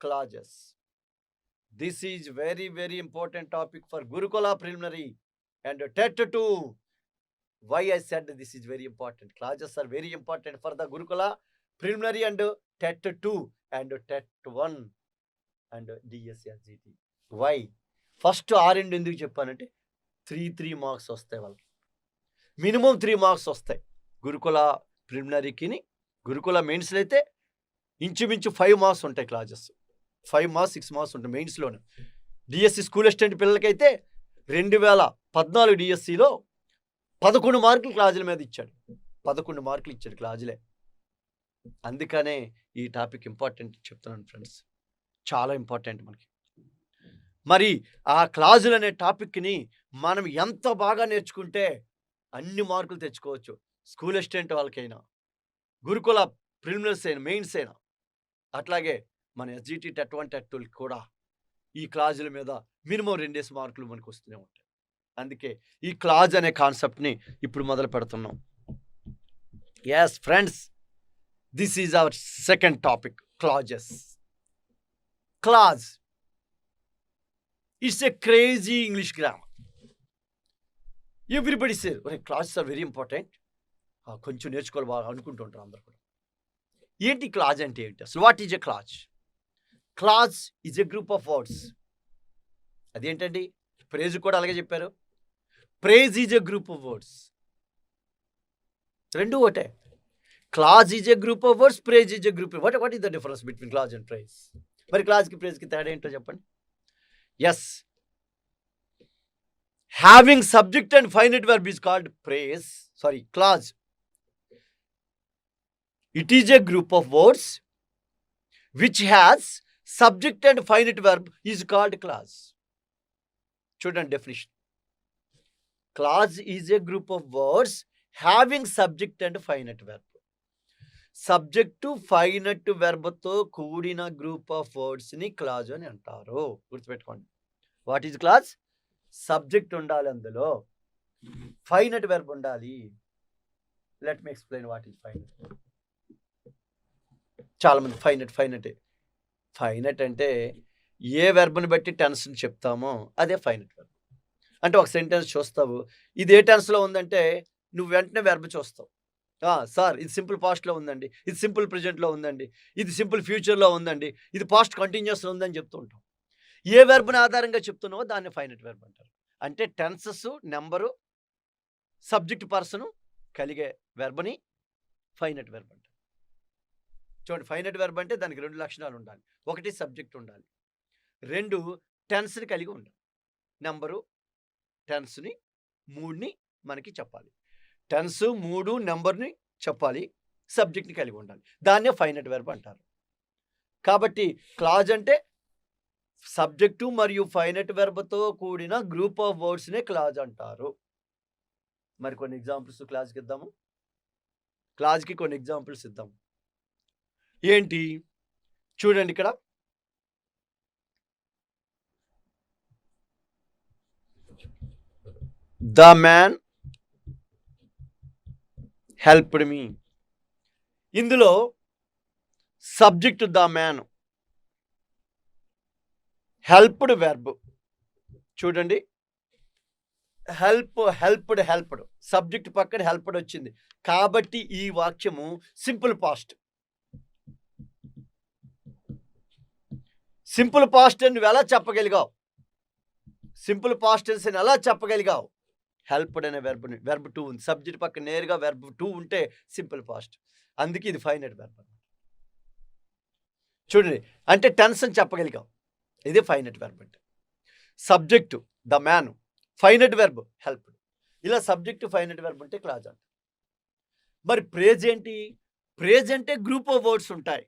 clauses. This is very, very important topic for Gurukula preliminary and TET 2. Why I said this is very important? Clauses are very important for the Gurukula preliminary and TET 2 and TET 1 and DSSGT. Why? First ఆరెండు ఎందుకు చెప్పానంటే 3 marks వస్తాయి వాళ్ళకి, minimum 3 marks వస్తాయి. గురుకుల ప్రిలిమినరీకి, గురుకుల మెయిన్స్లో అయితే ఇంచుమించు 5 మార్క్స్ ఉంటాయి క్లాసెస్. 5 మార్క్స్ 6 మార్క్స్ ఉంటాయి మెయిన్స్లోనే. డిఎస్సి స్కూల్ అసిస్టెంట్ పిల్లలకైతే 2014 డిఎస్సిలో 11 మార్కులు క్లాజుల మీద ఇచ్చాడు. 11 మార్కులు ఇచ్చాడు క్లాజులే. అందుకనే ఈ టాపిక్ ఇంపార్టెంట్ చెప్తున్నాను ఫ్రెండ్స్, చాలా ఇంపార్టెంట్ మనకి. మరి ఆ క్లాజులు అనే టాపిక్ని మనం ఎంత బాగా నేర్చుకుంటే అన్ని మార్కులు తెచ్చుకోవచ్చు. స్కూల్ అసిస్టెంట్ వాళ్ళకైనా, గురుకుల ప్రిలిమినరీస్ అయినా, మెయిన్స్ అయినా, అట్లాగే మన ఎస్జిటి టెట్ 1 టెట్ 2 కూడా ఈ క్లాజుల మీద మినిమం 2 మార్కులు మనకు వస్తూనే ఉంటాయి. అందుకే ఈ క్లాజ్ అనే కాన్సెప్ట్ని ఇప్పుడు మొదలు పెడుతున్నాం. Yes friends, this is our second topic, clauses. Clause it's a crazy English grammar. Everybody sir clauses are very important, కొంచెం నేర్చుకోవాలి బాగా అనుకుంటుంటారు అందరు కూడా. ఏంటి క్లాజ్ అంటే ఏంటి అసలు? What is a clause? Clause is a group of words. అదేంటండి? ప్రేజ్ కూడా అలాగే చెప్పారు. Phrase is a group of words, రెండు ఒకటే. Clause is a group of words, phrase is a group. What is the difference between clause and phrase? మరి క్లాజ్కి ప్రేజ్కి తేడా ఏంటో చెప్పండి. Yes, having subject and finite verb is called clause. It is a group of words which has subject and finite verb is called clause. Student definition. Clause is a group of words having subject and finite verb. Subject to finite verb తో కూడిన group of words ని clause అని అంటారు. గుర్తుపెట్టుకోండి. What is clause? Subject ఉండాలి, అందులో finite verb ఉండాలి. Let me explain what is finite. చాలా మంది ఫైనట్ అంటే ఏ వెర్బ్ని బట్టి టెన్స్ని చెప్తామో అదే ఫైనట్ వెర్బ్. అంటే ఒక సెంటెన్స్ చూస్తావు, ఇది ఏ టెన్స్లో ఉందంటే నువ్వు వెంటనే వెర్బ్ చూస్తావు. సార్ ఇది సింపుల్ పాస్ట్లో ఉందండి, ఇది సింపుల్ ప్రెజెంట్లో ఉందండి, ఇది సింపుల్ ఫ్యూచర్లో ఉందండి, ఇది పాస్ట్ కంటిన్యూస్లో ఉందని చెప్తూ ఉంటాం. ఏ వెర్బ్ని ఆధారంగా చెప్తున్నావో దాన్ని ఫైనట్ వెర్బ్ అంటారు. అంటే టెన్సెస్, నెంబరు, సబ్జెక్ట్, పర్సను కలిగే వెర్బ్ని ఫైనట్ వెర్బ్ అంటారు. చూడండి, ఫైనట్ వెర్బ్ అంటే దానికి 2 లక్షణాలు ఉండాలి. 1 సబ్జెక్ట్ ఉండాలి, 2 టెన్స్ని కలిగి ఉండాలి. నెంబరు, టెన్స్ని, 3ని మనకి చెప్పాలి. టెన్స్, 3, నెంబర్ని చెప్పాలి, సబ్జెక్ట్ని కలిగి ఉండాలి. దాన్నే ఫైనట్ వెర్బ్ అంటారు. కాబట్టి క్లాజ్ అంటే సబ్జెక్టు మరియు ఫైనట్ వెర్బ్తో కూడిన గ్రూప్ ఆఫ్ వర్డ్స్నే క్లాజ్ అంటారు. మరి కొన్ని ఎగ్జాంపుల్స్ క్లాజ్కి ఇద్దాము. క్లాజ్కి కొన్ని ఎగ్జాంపుల్స్ ఇద్దాము. ఏంటి చూడండి, ఇక్కడ ద మ్యాన్ హెల్ప్డ్ మీ. ఇందులో subject the man, helped verb. చూడండి, హెల్ప్డ్ సబ్జెక్ట్ పక్కన హెల్ప్డ్ వచ్చింది కాబట్టి ఈ వాక్యము సింపుల్ పాస్ట్. సింపుల్ పాస్ట్ అని నువ్వు ఎలా చెప్పగలిగావు? సింపుల్ పాస్ట్ టెన్స్ అని ఎలా చెప్పగలిగావు? హెల్ప్డ్ అనే వెర్బ్ 2 ఉంది, సబ్జెక్ట్ పక్కన నేరుగా వెర్బ్ 2 ఉంటే సింపుల్ పాస్ట్. అందుకే ఇది ఫైనట్ వెర్బ్. చూడండి, అంటే టెన్స్ అని చెప్పగలిగావు, ఇది ఫైనట్ వెర్బ్. అంటే subject the man, finite verb helped. ఇలా సబ్జెక్టు ఫైనట్ వెర్బ్ ఉంటే క్లాజ్ అంట. మరి ప్రేజ్ ఏంటి? ప్రేజ్ అంటే గ్రూప్ ఆఫ్ వర్డ్స్ ఉంటాయి,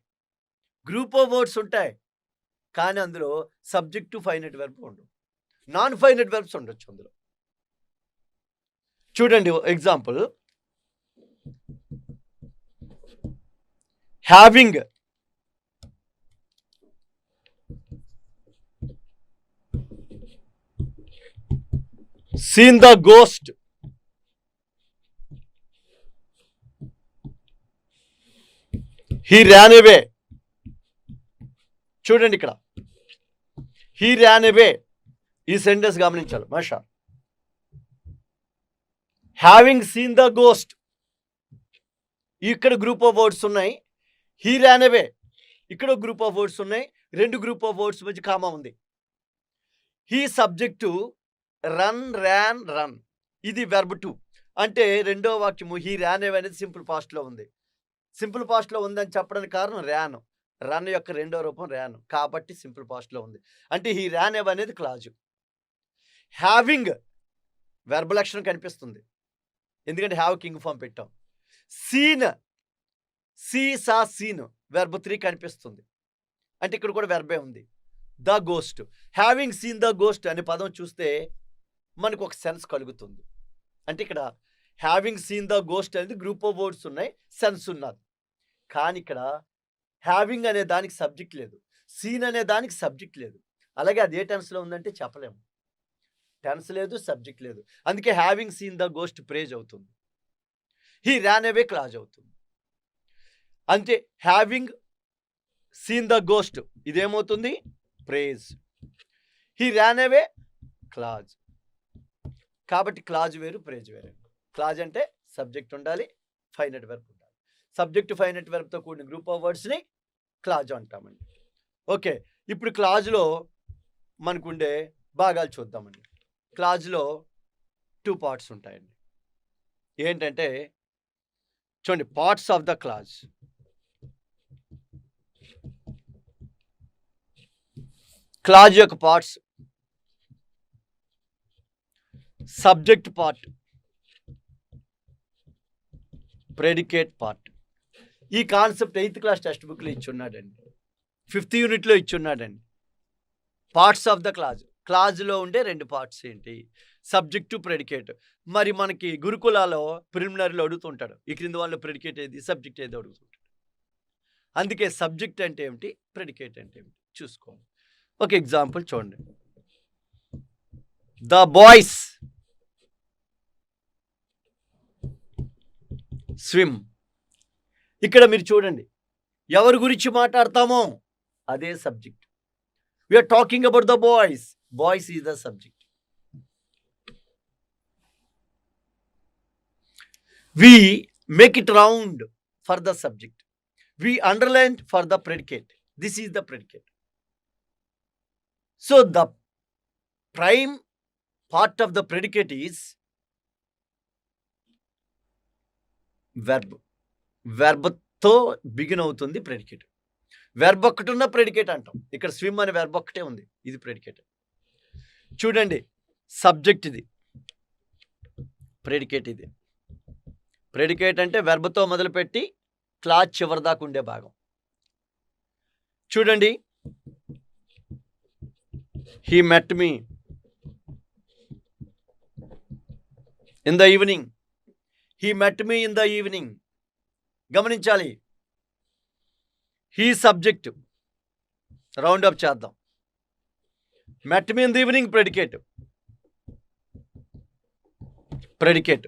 కానీ అందులో సబ్జెక్టు ఫైనట్ వెర్బ్ ఉండవు, నాన్ ఫైనట్ వెర్బ్స్ ఉండొచ్చు అందులో. చూడండి example, having seen the ghost, he ran away. చూడండి ఇక్కడ హీ ర్యాన్ అవే ఈ సెంటెన్స్ గమనించాలి మాషా. హ్యావింగ్ సీన్ ద గోస్ట్ ఇక్కడ గ్రూప్ ఆఫ్ వర్డ్స్ ఉన్నాయి. హీ ర్యాన్ అవే ఇక్కడ గ్రూప్ ఆఫ్ వర్డ్స్ ఉన్నాయి. రెండు గ్రూప్ ఆఫ్ వర్డ్స్ మధ్య కామా ఉంది. He subject run ran run ఇది వెర్బ్ టు. అంటే రెండో వాక్యము హీ ర్యాన్ అవే అనేది సింపుల్ పాస్ట్లో ఉంది. సింపుల్ పాస్ట్లో ఉందని చెప్పడానికి కారణం ర్యాన్. రన్ యొక్క రెండో రూపం ర్యాన్ కాబట్టి సింపుల్ పాస్ట్లో ఉంది. అంటే హీ ర్యాన్ అవే అనేది క్లాజు. హ్యావింగ్ వెర్బ్ లక్షణం కనిపిస్తుంది ఎందుకంటే హ్యావ్ కింగ్ ఫామ్ పెట్టాం. Seen see saw seen verb 3 కనిపిస్తుంది అంటే ఇక్కడ కూడా వెర్బే ఉంది. The ghost having seen the ghost అనే పదం చూస్తే మనకు ఒక సెన్స్ కలుగుతుంది. అంటే ఇక్కడ హ్యావింగ్ సీన్ ద గోస్ట్ అనేది గ్రూప్ ఆఫ్ వర్డ్స్ ఉన్నాయి, సెన్స్ ఉన్నది. కానీ ఇక్కడ హ్యావింగ్ అనే దానికి సబ్జెక్ట్ లేదు, సీన్ అనే దానికి సబ్జెక్ట్ లేదు. అలాగే అది ఏ టెన్స్లో ఉందంటే చెప్పలేము. టెన్స్ లేదు, సబ్జెక్ట్ లేదు. అందుకే having seen the ghost phrase అవుతుంది. హీ ర్యాన్ అవే క్లాజ్ అవుతుంది. అంటే హ్యావింగ్ సీన్ ద గోస్ట్ ఇదేమవుతుంది phrase. He ran away clause. కాబట్టి క్లాజ్ వేరు, ప్రేజ్ వేరు. క్లాజ్ అంటే సబ్జెక్ట్ ఉండాలి, ఫైనట్ వెర్బ్ ఉండాలి. సబ్జెక్ట్ ఫైనట్ వెర్బ్తో కూడిన గ్రూప్ ఆఫ్ వర్డ్స్ని క్లాజ్ అంటామండి. ఓకే, ఇప్పుడు క్లాజ్లో మనకుండే భాగాలు చూద్దామండి. క్లాజ్లో 2 పార్ట్స్ ఉంటాయండి. ఏంటంటే చూడండి, parts of the clause. Clause యొక్క parts: subject part, predicate part. ఈ కాన్సెప్ట్ 8th క్లాస్ టెక్స్ట్ బుక్లో ఇచ్చున్నాడండి, 5th యూనిట్లో ఇచ్చున్నాడండి. Parts of the clause. క్లాజ్లో ఉండే 2 పార్ట్స్ ఏంటి? Subject, predicate. మరి మనకి గురుకులాలో ప్రిలిమినరీలో అడుగుతుంటాడు, ఈ క్రింది వాళ్ళు ప్రెడికేట్ ఏది, సబ్జెక్ట్ ఏది అడుగుతుంటాడు. అందుకే సబ్జెక్ట్ అంటే ఏమిటి, ప్రెడికేట్ అంటే ఏమిటి చూసుకోండి. ఒక ఎగ్జాంపుల్ చూడండి. The boys swim. ఇక్కడ మీరు చూడండి, ఎవరి గురించి మాట్లాడతామో అదే subject. We are talking about the boys. Boys is the subject. We make it round for the subject. We underline for the predicate. This is the predicate. So the prime part of the predicate is verb. Verb తో begin అవుతుంది predicate. Verb ఒక్కటి ఉన్న predicate అంటాం. ఇక్కడ swim అనే verb ఒక్కటే ఉంది, ఇది ప్రెడికేట్. చూడండి, సబ్జెక్ట్ ఇది, ప్రెడికేట్ ఇది. ప్రెడికేట్ అంటే వెర్బ్తో మొదలుపెట్టి క్లాజ్ చివరి దాకా ఉండే భాగం. చూడండి, he met me in the evening. He met me in the evening. గమనించాలి, హీ సబ్జెక్ట్. రౌండ్ అప్ చేద్దాం. Met me in the evening predicate. Predicate.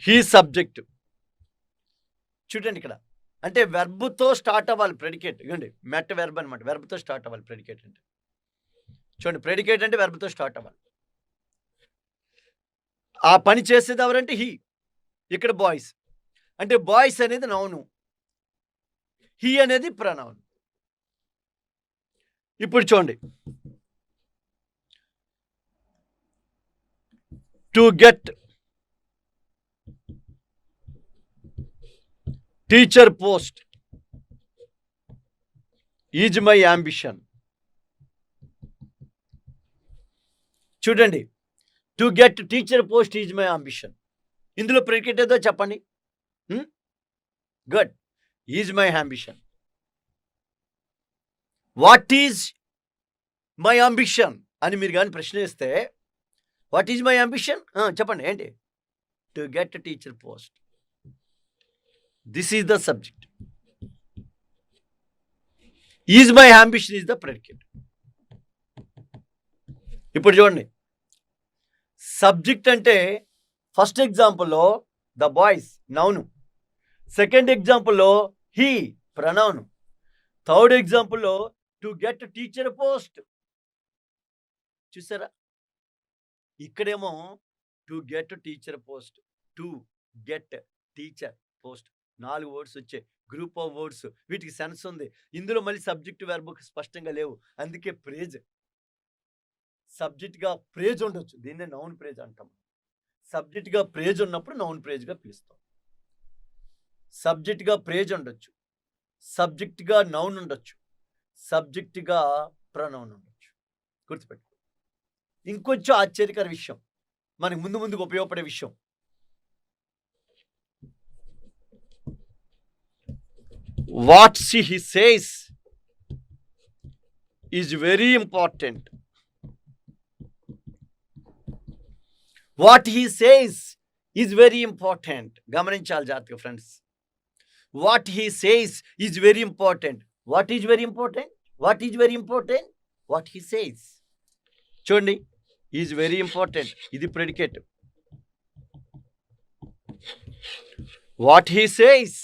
He subject. చూడండి ఇక్కడ, అంటే వెర్బ్తో స్టార్ట్ అవ్వాలి ప్రెడికేట్. ఇవ్వండి, మెట్ వెర్బ్ అనమాట, వెర్బ్తో స్టార్ట్ అవ్వాలి ప్రెడికేట్ అంటే. చూడండి, ప్రెడికేట్ అంటే వెర్బ్తో స్టార్ట్ అవ్వాలి. ఆ పని చేసేది ఎవరంటే హీ. ఇక్కడ బాయ్స్ అంటే బాయ్స్ అనేది నౌను, హీ అనేది ప్రనౌన్. ఇప్పుడు చూడండి, to get teacher post is my ambition. చూడండి, to get teacher post is my ambition. ఇందులో ప్రెడికేట్ ఏదో చెప్పండి. Good. Is my ambition. What is my ambition అని మీరు కానీ ప్రశ్న వేస్తే, వాట్ ఈజ్ మై అంబిషన్ చెప్పండి. ఏంటి? To get teacher post. This is the subject. Is my ambition is the predicate. ఇప్పుడు చూడండి, సబ్జెక్ట్ అంటే ఫస్ట్ ఎగ్జాంపుల్లో ద బాయ్స్ నౌను, సెకండ్ ఎగ్జాంపుల్లో హీ ప్రనౌను, థర్డ్ ఎగ్జాంపుల్లో టు గెట్ టీచర్ పోస్ట్. చూసారా? ఇక్కడేమో to get teacher post, to get teacher post 4 words వచ్చాయి. Group of words, వీటికి సెన్స్ ఉంది. ఇందులో మళ్ళీ సబ్జెక్ట్ వెర్బ్ స్పష్టంగా లేవు. అందుకే ప్రేజ్, సబ్జెక్ట్గా ప్రేజ్ ఉండొచ్చు. దీన్నే నౌన్ ప్రేజ్ అంటాం. సబ్జెక్ట్గా ప్రేజ్ ఉన్నప్పుడు నౌన్ ప్రేజ్గా పిలుస్తాం. సబ్జెక్ట్గా ప్రేజ్ ఉండొచ్చు, సబ్జెక్ట్గా నౌన్ ఉండొచ్చు, సబ్జెక్ట్గా ప్రనౌన్ ఉండొచ్చు. గుర్తుపెట్టు. ఇంకొంచెం ఆశ్చర్యకర విషయం, మనకి ముందుకు ఉపయోగపడే విషయం. What he says is very important. What he says is very important. గమనించాలి జాగ్రత్తగా friends. What he says is very important. What is very important? What is very important? What he says. చూడండి, ఈజ్ వెరీ ఇంపార్టెంట్, ఇది predicate. What he says,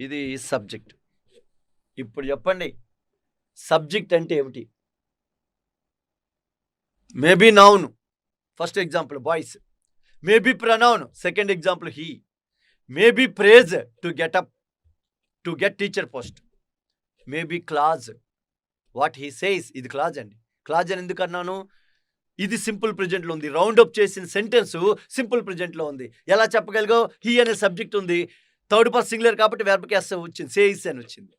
ఇది subject. ఇప్పుడు చెప్పండి, subject అంటే ఏమిటి? Maybe noun, first example boys. Maybe pronoun, second example he. Maybe praise, to get up, to get teacher post. Maybe clause, what he says, ఇది clause అండి. Clause అని ఎందుకు అన్నాను? ఇది సింపుల్ ప్రెజెంట్లో ఉంది. రౌండ్ అప్ చేసిన సెంటెన్స్ సింపుల్ ప్రెజెంట్లో ఉంది. ఎలా చెప్పగలిగావు? హీ అనే సబ్జెక్ట్ ఉంది, థర్డ్ పర్సన్ సింగులర్ కాబట్టి వెర్బ్కి ఎస్ వచ్చింది, సేయిస్ అని వచ్చింది.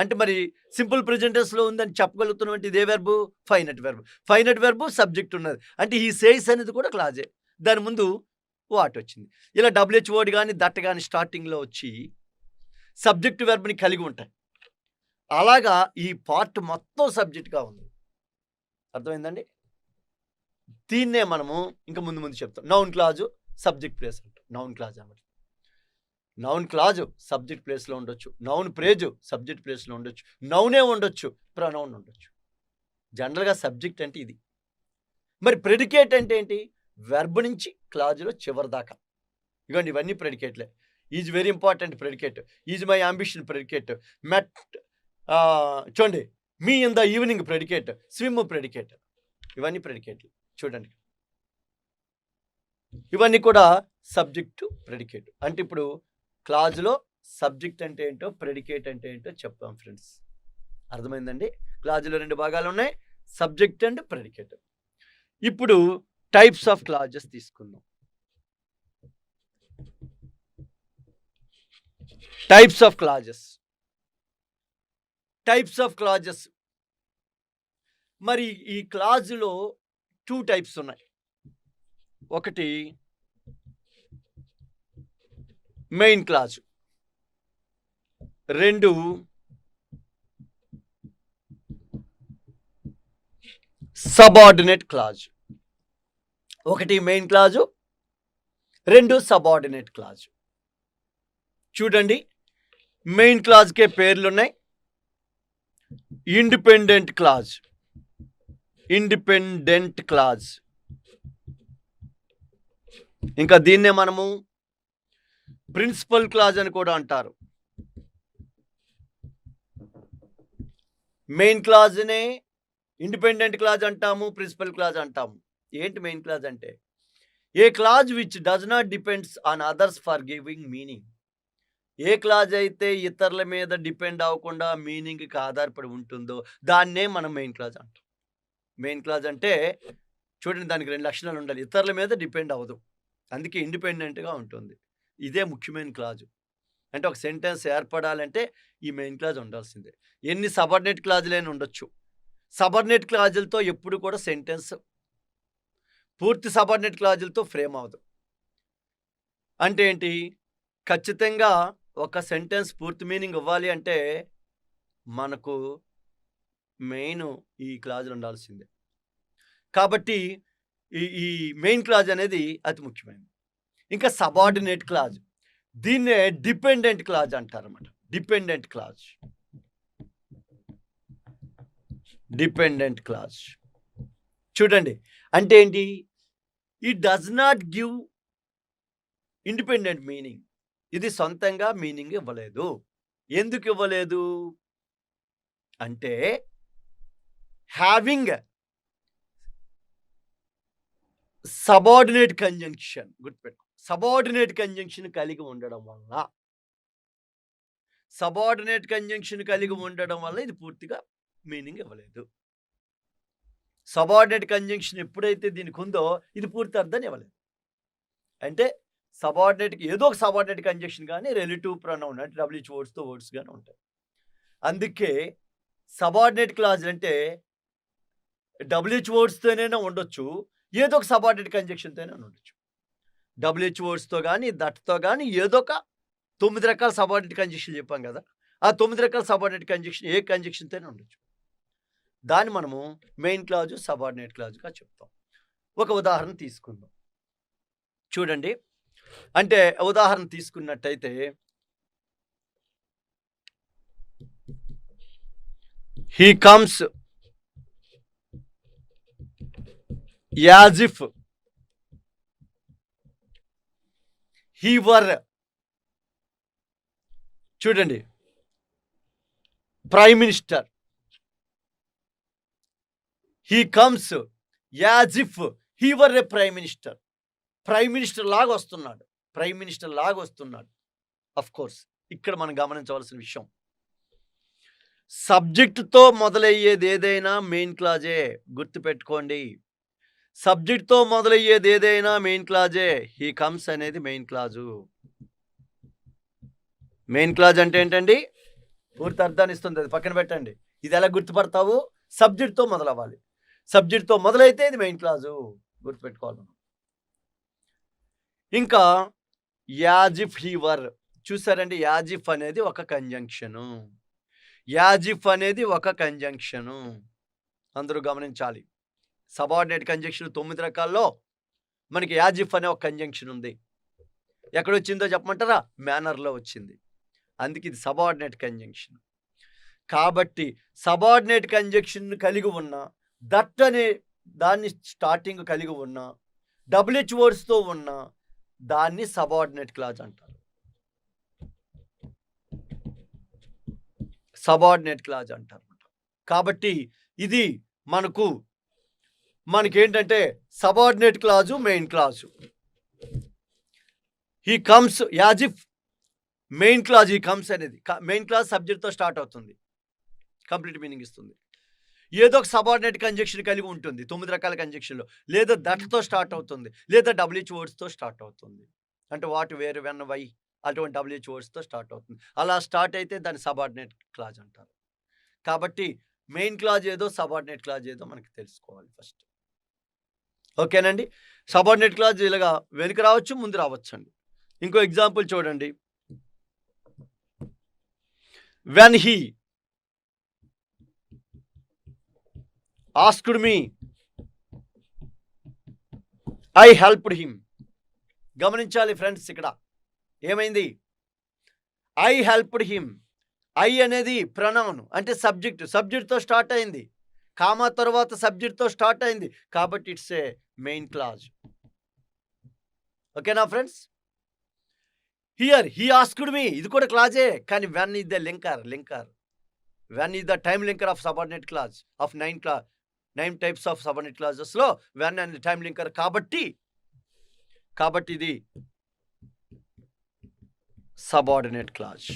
అంటే మరి సింపుల్ ప్రెజెంటెన్స్లో ఉందని చెప్పగలుగుతున్నటువంటి ఇదే verb finite verb. Finite verb subject ఉన్నది, అంటే ఈ సేయిస్ అనేది కూడా క్లాజే. దాని ముందు వాట్ వచ్చింది. ఇలా డబ్ల్యూహెచ్ వర్డ్ కానీ దట్ కానీ స్టార్టింగ్లో వచ్చి సబ్జెక్ట్ వెర్బ్ని కలిగి ఉంటాయి. అలాగా ఈ పార్ట్ మొత్తం సబ్జెక్ట్గా ఉంది. అర్థమైందండి? దీన్నే మనము ఇంకా ముందు చెప్తాం. నౌన్ క్లాజు, సబ్జెక్ట్ ప్లేస్ అంటాం. నౌన్ క్లాజ్ అన్నమాట. నౌన్ క్లాజు సబ్జెక్ట్ ప్లేస్లో ఉండొచ్చు, నౌన్ ప్రేజు సబ్జెక్ట్ ప్లేస్లో ఉండొచ్చు, నౌనే ఉండొచ్చు, ప్రనౌన్ ఉండొచ్చు. జనరల్గా సబ్జెక్ట్ అంటే ఇది. మరి ప్రెడికేట్ అంటే ఏంటి? వెర్బ్ నుంచి క్లాజులో చివరి దాకా. ఇవ్వండి, ఇవన్నీ ప్రెడికేట్లే. Is very important predicate, is my ambition predicate, met చూడండి, me in the evening predicate, swim predicate, ఇవన్నీ ప్రెడికేట్లు. చూడండి, ఇవన్నీ కూడా సబ్జెక్టు ప్రెడికేట్. అంటే ఇప్పుడు క్లాజ్లో సబ్జెక్ట్ అంటే ఏంటో, ప్రెడికేట్ అంటే ఏంటో చెప్పాం ఫ్రెండ్స్. అర్థమైందండి? క్లాజ్లో 2 భాగాలు ఉన్నాయి, సబ్జెక్ట్ అండ్ ప్రెడికేట్. ఇప్పుడు టైప్స్ ఆఫ్ క్లాజెస్ తీసుకుందాం. Types of clauses. Types of clauses. మరి ఈ క్లాజులో 2 టైప్స్ ఉన్నాయి. ఒకటి మెయిన్ క్లాజ్, 2 సబార్డినేట్ క్లాజ్. ఒకటి మెయిన్ క్లాజు, 2 సబార్డినేట్ క్లాజ్. చూడండి, మెయిన్ క్లాజ్కే పేర్లున్నాయి. Independent clause, independent clause. ఇంకా దీన్నే మనము ప్రిన్సిపల్ క్లాజ్ అని కూడా అంటారు. మెయిన్ క్లాజ్నే ఇండిపెండెంట్ క్లాజ్ అంటాము, ప్రిన్సిపల్ క్లాజ్ అంటాము. ఏంటి మెయిన్ క్లాజ్ అంటే? A clause which does not depends on others for giving meaning. A clause అయితే ఇతరుల మీద డిపెండ్ అవ్వకుండా మీనింగ్కి ఆధారపడి ఉంటుందో దాన్నే మనం మెయిన్ క్లాజ్ అంటాం. మెయిన్ క్లాజ్ అంటే చూడండి, దానికి 2 లక్షణాలు ఉండాలి. ఇతరుల మీద డిపెండ్ అవ్వదు, అందుకే ఇండిపెండెంట్గా ఉంటుంది. ఇదే ముఖ్యమైన క్లాజు. అంటే ఒక సెంటెన్స్ ఏర్పడాలంటే ఈ మెయిన్ క్లాజ్ ఉండాల్సిందే. ఎన్ని సబార్డినేట్ క్లాజులైనా ఉండొచ్చు, సబార్డినేట్ క్లాజులతో ఎప్పుడు కూడా సెంటెన్స్ పూర్తి సబార్డినేట్ క్లాజులతో ఫ్రేమ్ అవ్వదు. అంటే ఏంటి? ఖచ్చితంగా ఒక సెంటెన్స్ పూర్తి మీనింగ్ ఇవ్వాలి అంటే మనకు మెయిన్ ఈ క్లాజులు ఉండాల్సిందే. కాబట్టి ఈ మెయిన్ క్లాజ్ అనేది అతి ముఖ్యమైనది. ఇంకా సబార్డినేట్ క్లాజ్, దీన్నే డిపెండెంట్ క్లాజ్ అంటారన్నమాట. Dependent clause, dependent clause. చూడండి, అంటే ఏంటి? It does not give independent meaning. ఇది సొంతంగా మీనింగ్ ఇవ్వలేదు. ఎందుకు ఇవ్వలేదు? అంటే హ్యావింగ్ సబార్డినేట్ కంజంక్షన్, గుర్తుపెట్టుకో, సబార్డినేట్ కంజంక్షన్ కలిగి ఉండడం వల్ల, సబార్డినేట్ కంజంక్షన్ కలిగి ఉండడం వల్ల ఇది పూర్తిగా మీనింగ్ ఇవ్వలేదు. సబార్డినేట్ కంజంక్షన్ ఎప్పుడైతే దీనికి ఉందో ఇది పూర్తి అర్థాన్ని ఇవ్వలేదు. అంటే సబార్డినేట్కి ఏదో ఒక సబార్డినేట్ కంజంక్షన్ కానీ రిలేటివ్ ప్రొనౌన్ అంటే డబ్ల్యూహెచ్ వర్డ్స్తో వర్డ్స్ కానీ ఉంటాయి. అందుకే సబార్డినేట్ క్లాజ్ అంటే డబ్ల్యూహెచ్ వర్డ్స్తోనైనా ఉండొచ్చు, ఏదో ఒక సబార్డినేట్ కంజంక్షన్తోనే ఉండొచ్చు. డబ్ల్యూహెచ్ వర్డ్స్తో కానీ దట్తో కానీ ఏదో ఒక 9 రకాల సబార్డినేట్ కంజంక్షన్ చెప్పాం కదా, ఆ 9 రకాల సబార్డినేట్ కంజంక్షన్ ఏ కంజంక్షన్తోనే ఉండొచ్చు. దాన్ని మనము మెయిన్ క్లాజు సబార్డినేట్ క్లాజుగా చెప్తాం. ఒక ఉదాహరణ తీసుకుందాం చూడండి. అంటే ఉదాహరణ తీసుకున్నట్టయితే he comes as if he were, చూడండి, prime minister. He comes as if he were a prime minister. Prime minister లాగా వస్తున్నాడు, ప్రైమ్ మినిస్టర్ లాగా వస్తున్నాడు. అఫ్ కోర్స్ ఇక్కడ మనం గమనించవలసిన విషయం, సబ్జెక్టుతో మొదలయ్యేది ఏదైనా మెయిన్ క్లాజే. గుర్తుపెట్టుకోండి, సబ్జెక్ట్తో మొదలయ్యేది ఏదైనా మెయిన్ క్లాజే. హీ కమ్స్ అనేది మెయిన్ క్లాజు. మెయిన్ క్లాజ్ అంటే ఏంటండి? పూర్తి అర్థాన్ని ఇస్తుంది, అది పక్కన పెట్టండి. ఇది ఎలా గుర్తుపడతావు? సబ్జెక్ట్తో మొదలవ్వాలి, సబ్జెక్ట్తో మొదలైతే ఇది మెయిన్ క్లాజు, గుర్తుపెట్టుకోవాలి మనం. ఇంకా యాజిఫ్ హీ వర్, చూసారండి, యాజిఫ్ అనేది ఒక కంజంక్షను, యాజిఫ్ అనేది ఒక కంజంక్షను. అందరూ గమనించాలి, సబార్డినేట్ కంజంక్షన్ 9 రకాల్లో మనకి యాజిఫ్ అనే ఒక కంజంక్షన్ ఉంది. ఎక్కడొచ్చిందో చెప్పమంటారా? మేనర్లో వచ్చింది, అందుకే ఇది సబార్డినేట్ కంజంక్షన్. కాబట్టి సబార్డినేట్ కంజంక్షన్ కలిగి ఉన్న, దట్ అనే దాన్ని స్టార్టింగ్ కలిగి ఉన్న, డబ్ల్యూహెచ్ వర్డ్స్తో ఉన్న దాన్ని సబార్డినేట్ క్లాజ్ అంటారు, సబార్డినేట్ క్లాజ్ అంటారు. కాబట్టి ఇది మనకేంటంటే subordinate clause, main clause. He comes as if main clause, he comes అనేది మెయిన్ క్లాజ్ సబ్జెక్ట్తో స్టార్ట్ అవుతుంది, కంప్లీట్ మీనింగ్ ఇస్తుంది. ఏదో ఒక సబార్డినేట్ కంజంక్షన్ కలిగి ఉంటుంది 9 రకాల కంజంక్షన్లో, లేదా దట్తో స్టార్ట్ అవుతుంది, లేదా డబ్ల్యూహెచ్ వర్డ్స్తో స్టార్ట్ అవుతుంది. అంటే వాట్, వేర్, వెన్, వై అటువంటి డబ్ల్యూహెచ్ వర్డ్స్తో స్టార్ట్ అవుతుంది. అలా స్టార్ట్ అయితే దాన్ని సబార్డినేట్ క్లాజ్ అంటారు. కాబట్టి మెయిన్ క్లాజ్ ఏదో, సబార్డినేట్ క్లాజ్ ఏదో మనకి తెలుసుకోవాలి ఫస్ట్. ఓకేనండి. సబార్డినేట్ క్లాజ్ ఇలాగా వెనుక రావచ్చు, ముందు రావచ్చు అండి. ఇంకో ఎగ్జాంపుల్ చూడండి. When he asked me I helped him. గమనించాలి ఫ్రెండ్స్, ఇక్కడ ఏమైంది? ఐ హెల్ప్డ్ హిమ్, ఐ అనేది ప్రొనౌన్ అంటే సబ్జెక్ట్తో స్టార్ట్ అయింది, కామా తర్వాత సబ్జెక్ట్తో స్టార్ట్ అయింది, కాబట్టి ఇట్స్ ఏ మెయిన్ క్లాజ్. ఓకేనా friends? Here he asked me, ఇది కూడా క్లాజే, కానీ when is the linker. When is the time linker of subordinate clause of 9 types of subordinate క్లాజెస్లో వెన్ అండ్ టైమ్ లింకర్, కాబట్టి ఇది సబార్డినేట్ క్లాజ్.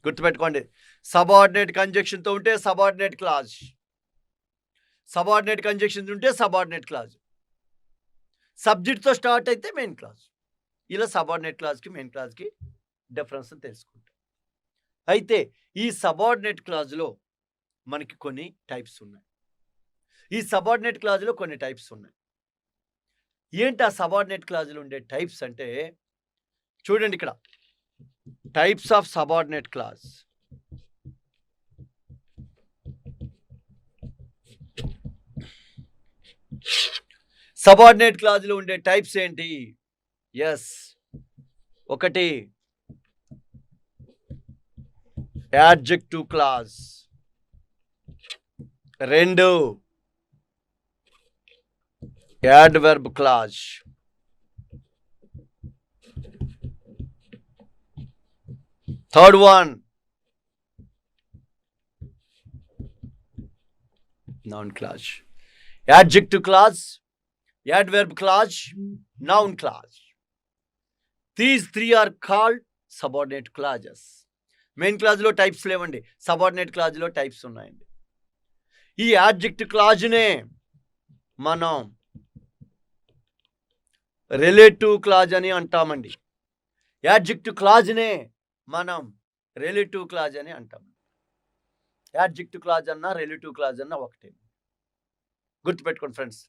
గుర్తుపెట్టుకోండి, subordinate కంజంక్షన్తో ఉంటే సబార్డినేట్ క్లాజ్, సబార్డినేట్ కంజంక్షన్ ఉంటే సబార్డినేట్ క్లాజ్, సబ్జెక్ట్తో స్టార్ట్ అయితే మెయిన్ క్లాజ్. ఇలా సబార్డినేట్ క్లాజ్కి మెయిన్ క్లాజ్కి డిఫరెన్స్ తెలుసుకుంటాం. అయితే ఈ సబార్డినేట్ క్లాజ్లో మనకి కొన్ని టైప్స్ ఉన్నాయి. ఏంటి ఆ సబార్డినేట్ క్లాజ్లో ఉండే టైప్స్ అంటే, చూడండి ఇక్కడ, types of subordinate clause. Subordinate క్లాజ్లో ఉండే టైప్స్ ఏంటి? ఎస్, ఒకటి adjective clause, 2 adverb clause, 3rd one noun clause. Adjective clause, adverb clause, noun clause. These three are called subordinate clauses. Main క్లాజ్లో టైప్స్ లేవండి, సబార్డినేట్ క్లాజ్లో టైప్స్ ఉన్నాయండి. ఈ adjective క్లాజ్నే మనం రిలేటివ్ క్లాజ్ అని అంటామండి. యాడ్జెక్టివ్ క్లాజ్నే మనం రిలేటివ్ క్లాజ్ అని అంటామండి. యాడ్జెక్టివ్ క్లాజ్ అన్నా రిలేటివ్ క్లాజ్ అన్నా ఒకటే. గుర్తుపెట్టుకోండి ఫ్రెండ్స్,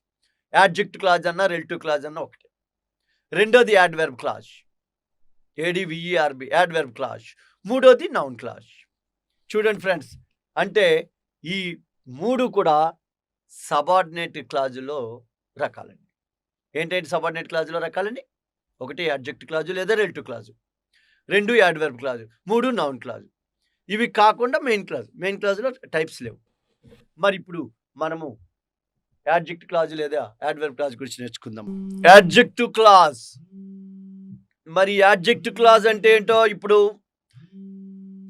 యాడ్జెక్టివ్ క్లాజ్ అన్నా రిలేటివ్ క్లాజ్ అన్నా ఒకటే. రెండోది adverb clause, ADVERB, adverb clause. మూడోది నౌన్ క్లాజ్. చూడండి ఫ్రెండ్స్, అంటే ఈ మూడు కూడా సబార్డినేట్ క్లాజులో రకాలండి. ఏంటంటే సబార్డినేట్ క్లాజులో రకాలండి, ఒకటి యాడ్జెక్టివ్ క్లాజు లేదా రిలేటివ్ క్లాజు, రెండు యాడ్వర్బ్ క్లాజు, మూడు నౌన్ క్లాజు. ఇవి కాకుండా మెయిన్ క్లాజ్, మెయిన్ క్లాజులో టైప్స్ లేవు. మరి ఇప్పుడు మనము యాడ్జెక్టివ్ క్లాజ్ లేదా యాడ్వర్బ్ క్లాజ్ గురించి నేర్చుకుందాం. Adjective clause. మరి యాడ్జెక్టివ్ క్లాజ్ అంటే ఏంటో ఇప్పుడు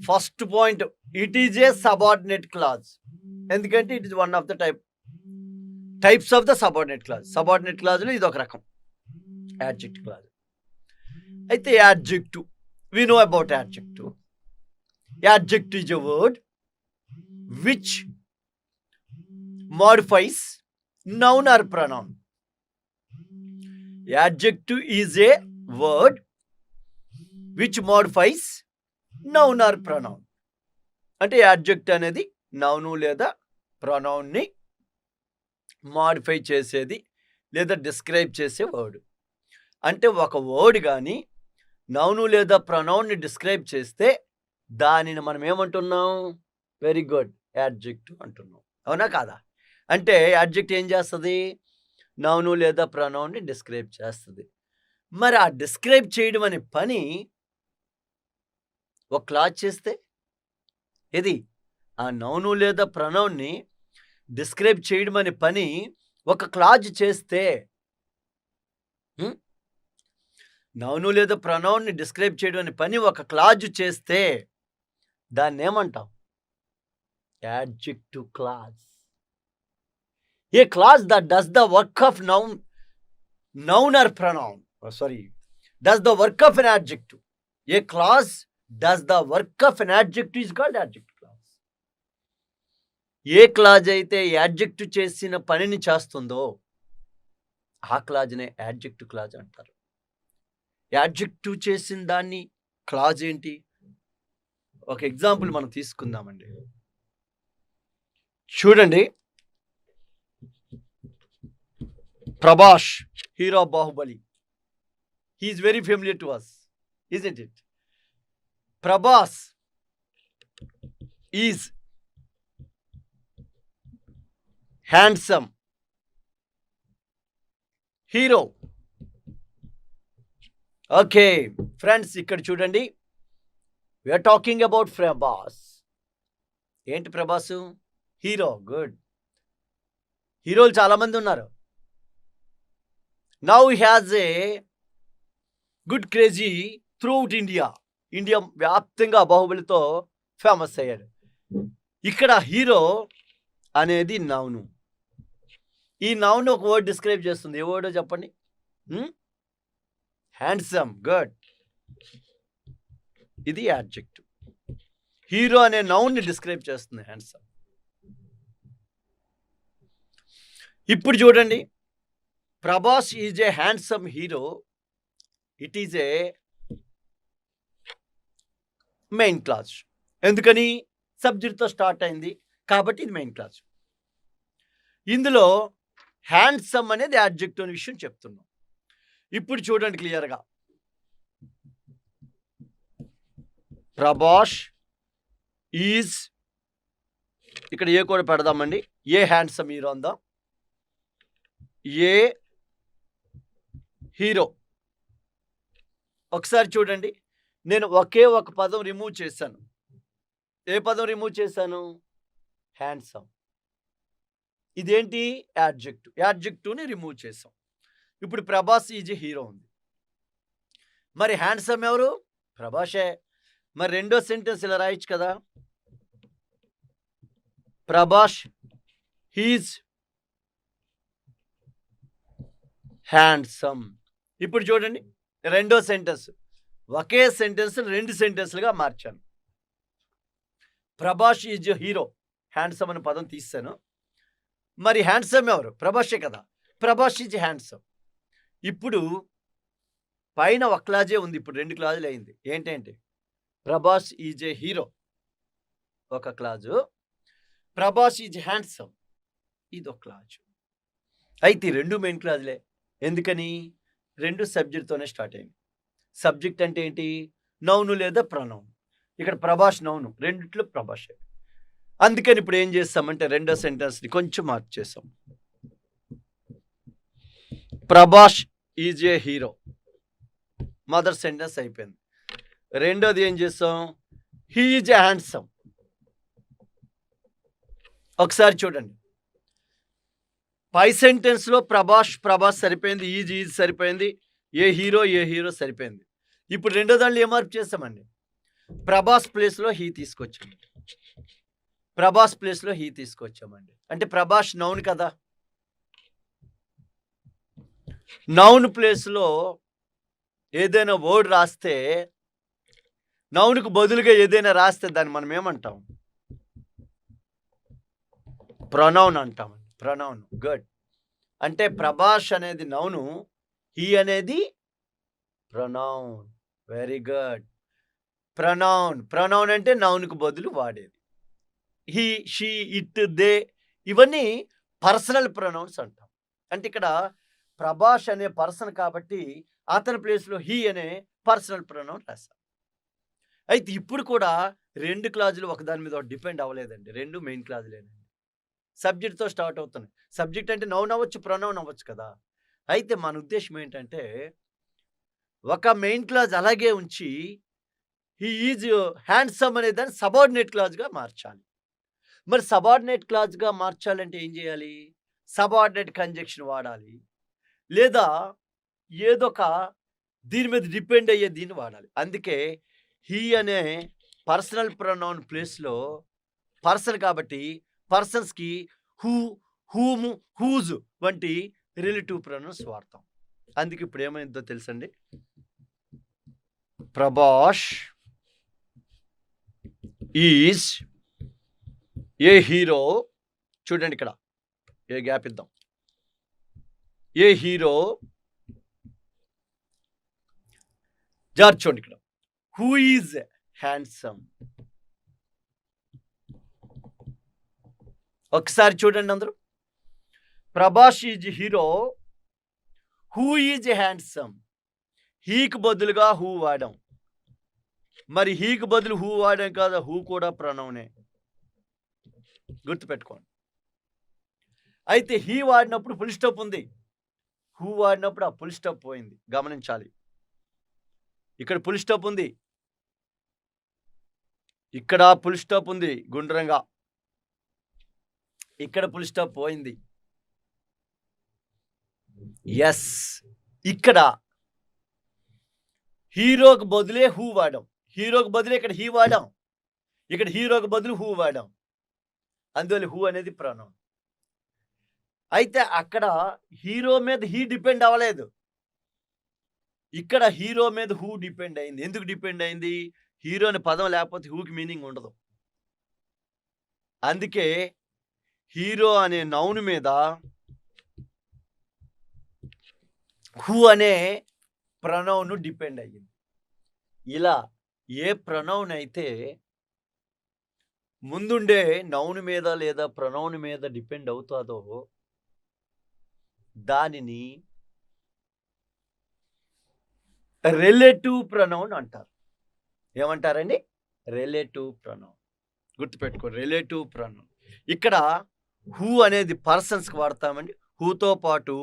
first point, it is a subordinate clause. ఎందుకంటే it is one of the types of the subordinate clause. Subordinate క్లాజ్లో ఇది ఒక రకం యాడ్జెక్టివ్ క్లాజ్. అయితే adjective, we know about adjective. Adjective is a word which modifies noun or pronoun. Adjective is a word which modifies noun or pronoun. అంటే యాడ్జెక్ట్ అనేది noun లేదా ప్రొనౌన్ని modify చేసేది లేదా డిస్క్రైబ్ చేసే వర్డ్. అంటే ఒక వర్డ్ కానీ నౌను లేదా ప్రొనౌన్ని డిస్క్రైబ్ చేస్తే దానిని మనం ఏమంటున్నాం? వెరీ గుడ్, యాడ్జెక్టివ్ అంటున్నాం. అవునా కాదా? అంటే యాడ్జెక్ట్ ఏం చేస్తుంది? నౌను లేదా ప్రొనౌన్ని డిస్క్రైబ్ చేస్తుంది. మరి ఆ డిస్క్రైబ్ చేయడం అనే పని ఒక క్లాజ్ చేస్తే, ఇది ఆ నౌను లేదా ప్రొనౌన్ని డిస్క్రైబ్ చేయడం అనే పని ఒక క్లాజ్ చేస్తే, నౌను లేదా ప్రొనౌన్ని డిస్క్రైబ్ చేయడం అనే పని ఒక క్లాజ్ చేస్తే దాన్ని ఏమంటాం? Adjective clause. A clause that does the work of noun or pronoun. Does the work of an adjective. A clause does the work of an adjective is called adjective clause. A clause అయితే adjective చేసిన పనిని చేస్తుందో ఆ క్లాజ్నే adjective clause అంటారు. Adjective చేసిన దాన్ని clause ఏంటి? ఒక ఎగ్జాంపుల్ మనం తీసుకుందామండి. చూడండి, Prabhas, hero of Bahubali. He is very familiar to us, isn't it? Prabhas is handsome hero. Okay, friends, ikkada chudandi. We are talking about Prabhas. Enti Prabhasu? Hero. Good. హీరోలు చాలా మంది ఉన్నారు. Now he has a good crazy throughout India. India వ్యాప్తంగా బాహుబలితో famous అయ్యాడు. ఇక్కడ hero అనేది noun. ఈ noun ఒక వర్డ్ డిస్క్రైబ్ చేస్తుంది. ఏ వర్డ్ చెప్పండి? హ్యాండ్సమ్. గుడ్. ఇది యాడ్జెక్టివ్. హీరో అనే నౌన్ని డిస్క్రైబ్ చేస్తుంది హ్యాండ్సమ్. ఇప్పుడు చూడండి, Prabhas is a handsome hero. It is A main clause. ఎందుకని? సబ్జెక్ట్తో స్టార్ట్ అయింది కాబట్టి ఇది మెయిన్ క్లాజ్. ఇందులో హ్యాండ్సమ్ అనేది యాడ్జెక్టివ్ అనే విషయం చెప్తున్నాం. ఇప్పుడు చూడండి క్లియర్గా, ప్రభాస్ ఈజ్, ఇక్కడ ఏ కూడా పెడదామండి, ఏ హ్యాండ్సమ్ హీరో అందాం. ఏ హీరో. ఒకసారి చూడండి, నేను ఒకే ఒక పదం రిమూవ్ చేశాను. ఏ పదం రిమూవ్ చేశాను? హ్యాండ్సమ్. ఇదేంటి? యాడ్జెక్టివ్. యాడ్జెక్టివ్ని రిమూవ్ చేసాం. ఇప్పుడు ప్రభాస్ ఈజ్ హీరో ఉంది. మరి హ్యాండ్సమ్ ఎవరు? ప్రభాసే. మరి రెండో సెంటెన్స్ ఇలా రాయొచ్చు కదా, ప్రభాస్ హీఈస్ హ్యాండ్సమ్. ఇప్పుడు చూడండి, రెండో సెంటెన్స్ ఒకే సెంటెన్స్ 2 సెంటెన్స్లుగా మార్చాను. ప్రభాస్ ఈజ్ హీరో, హ్యాండ్సమ్ అనే పదం తీస్తాను. మరి హ్యాండ్సమ్ ఎవరు? ప్రభాషే కదా. Prabhas is handsome. ఇప్పుడు పైన ఒక క్లాజే ఉంది, ఇప్పుడు 2 క్లాజులు అయింది. ఏంటంటే ప్రభాస్ ఈజ్ ఏ హీరో ఒక క్లాజు, ప్రభాస్ ఈజ్ హ్యాండ్సమ్ ఇది ఒక క్లాజు. అయితే ఈ 2 మెయిన్ క్లాజులే. ఎందుకని? 2 సబ్జెక్ట్తోనే స్టార్ట్ అయింది. సబ్జెక్ట్ అంటే ఏంటి? నౌను లేదా ప్రొనౌన్. ఇక్కడ ప్రభాస్ నౌను, రెండిట్లో ప్రభాషే. అందుకని ఇప్పుడు ఏం చేస్తామంటే రెండో సెంటెన్స్ని కొంచెం మార్చేసాం. ప్రభాస్ ఈజ్ ఏ హీరో మొదటి సెంటెన్స్ అయిపోయింది. రెండోది ఏం చేస్తాం? He is a handsome. ఒకసారి చూడండి, పై సెంటెన్స్లో ప్రభాస్ సరిపోయింది, ఈజ్ సరిపోయింది, ఏ హీరో సరిపోయింది. ఇప్పుడు రెండో దాంట్లో ఏ మార్పు చేస్తామండి? ప్రభాస్ ప్లేస్లో హీ తీసుకొచ్చాము. ప్రభాస్ ప్లేస్లో హీ తీసుకొచ్చామండి. అంటే ప్రభాస్ నౌన్ కదా. నౌన్ ప్లేస్లో ఏదైనా వర్డ్ రాస్తే, నౌన్కు బదులుగా ఏదైనా రాస్తే దాన్ని మనం ఏమంటాం? ప్రొనౌన్ అంటామండి. ప్రొనౌన్. గుడ్. అంటే ప్రభాస్ అనేది నౌను, హీ అనేది ప్రొనౌన్. Very good. ప్రొనౌన్ అంటే నౌన్కు బదులు వాడేది. హీ, షీ, ఇట్, దే ఇవన్నీ పర్సనల్ ప్రొనౌన్స్ అంటాం. అంటే ఇక్కడ ప్రభాస్ అనే పర్సన్ కాబట్టి అతని ప్లేస్లో హీ అనే పర్సనల్ ప్రొనౌన్ రాస్తాం. అయితే ఇప్పుడు కూడా 2 క్లాజులు ఒకదాని మీద డిపెండ్ అవ్వలేదండి. 2 మెయిన్ క్లాజులేనండి. సబ్జెక్ట్తో స్టార్ట్ అవుతున్నాయి. సబ్జెక్ట్ అంటే నౌన్ అవ్వచ్చు, ప్రొనౌన్ అవ్వచ్చు కదా. అయితే మన ఉద్దేశం ఏంటంటే ఒక మెయిన్ క్లాజ్ అలాగే ఉంచి హీ ఈజ్ హ్యాండ్సమ్ అనే దాన్ని సబార్డినేట్ క్లాజ్గా మార్చాలి. మరి సబార్డినేట్ క్లాజ్గా మార్చాలంటే ఏం చేయాలి? సబార్డినేట్ కంజంక్షన్ వాడాలి, లేదా ఏదొక దీని మీద డిపెండ్ అయ్యే దీన్ని వాడాలి. అందుకే హీ అనే పర్సనల్ ప్రొనౌన్ ప్లేస్లో పర్సన్ కాబట్టి పర్సన్స్కి హూ, హూమ్, హూజ్ వంటి రిలేటివ్ ప్రొనౌన్స్ వాడతాం. అందుకే ఇప్పుడు ఏమైందో తెలుసండి, ప్రభాస్ ఈజ్ ఏ హీరో. చూడండి ఇక్కడ ఏ గ్యాప్ ఇద్దాం. ఏ హీరో చూడండి ఇక్కడ హూ ఈజ్ హ్యాండ్సమ్. ఒకసారి చూడండి అందరూ, Prabhas is hero, who is handsome. హీకి బదులుగా హూ వాడాం. మరి హీకి బదులు హూ వాడాం కాదా, హూ కూడా ప్రొనౌనే, గుర్తుపెట్టుకోండి. అయితే హీ వాడినప్పుడు ఫుల్ స్టాప్ ఉంది, హూ వాడినప్పుడు ఆ ఫుల్ స్టాప్ పోయింది. గమనించాలి. ఇక్కడ ఫుల్ స్టాప్ ఉంది, ఇక్కడ ఫుల్ స్టాప్ ఉంది గుండ్రంగా, ఇక్కడ ఫుల్ స్టాప్ పోయింది. ఎస్, ఇక్కడ హీరోకి బదులే హూ వాడాం. హీరోకి బదులే ఇక్కడ హీ వాడాం, ఇక్కడ హీరోకి బదులు హూ వాడాం. అందువల్ల హూ అనేది ప్రొనౌన్. అయితే అక్కడ హీరో మీద హీ డిపెండ్ అవ్వలేదు, ఇక్కడ హీరో మీద హూ డిపెండ్ అయింది. ఎందుకు డిపెండ్ అయింది? హీరో అనే పదం లేకపోతే హూకి మీనింగ్ ఉండదు. అందుకే హీరో అనే నౌన్ మీద హూ అనే ప్రొనౌన్ డిపెండ్ అయ్యింది. ఇలా ఏ ప్రొనౌన్ అయితే ముందుండే నౌన్ మీద లేదా ప్రొనౌన్ మీద డిపెండ్ అవుతుందో దానిని రిలేటివ్ ప్రొనౌన్ అంటారు. ఏమంటారండి? Relative pronoun. గుర్తుపెట్టుకో, రిలేటివ్ ప్రొనౌన్. ఇక్కడ హూ అనేది పర్సన్స్కి వాడతామండి. హూతో పాటు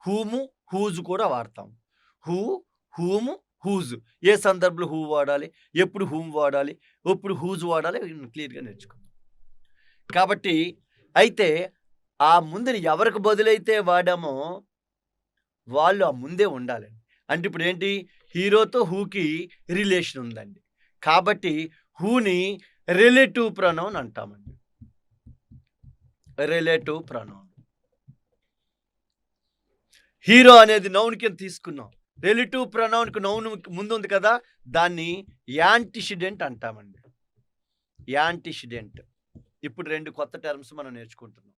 హూము, హూజ్ కూడా వాడతాం. Who, హూము, whose. ఏ సందర్భంలో హూ వాడాలి, ఎప్పుడు హూమ్ వాడాలి, ఎప్పుడు హూజ్ వాడాలి క్లియర్గా నేర్చుకుందాం. కాబట్టి అయితే ఆ ముందుని ఎవరికి బదులైతే వాడామో వాళ్ళు ఆ ముందే ఉండాలండి. అంటే ఇప్పుడు ఏంటి, హీరోతో హూకి రిలేషన్ ఉందండి, కాబట్టి హూని రిలేటివ్ ప్రొనౌన్ అంటామండి. Relative pronoun. హీరో అనేది నౌన్ కింద తీసుకున్నాం. రిలేటివ్ ప్రొనౌన్‌కి నౌన్ ముందు ఉంది కదా! దాన్ని యాంటిసిడెంట్ అంటామండి. యాంటిసిడెంట్. ఇప్పుడు 2 కొత్త టర్మ్స్ మనం నేర్చుకుంటున్నాం.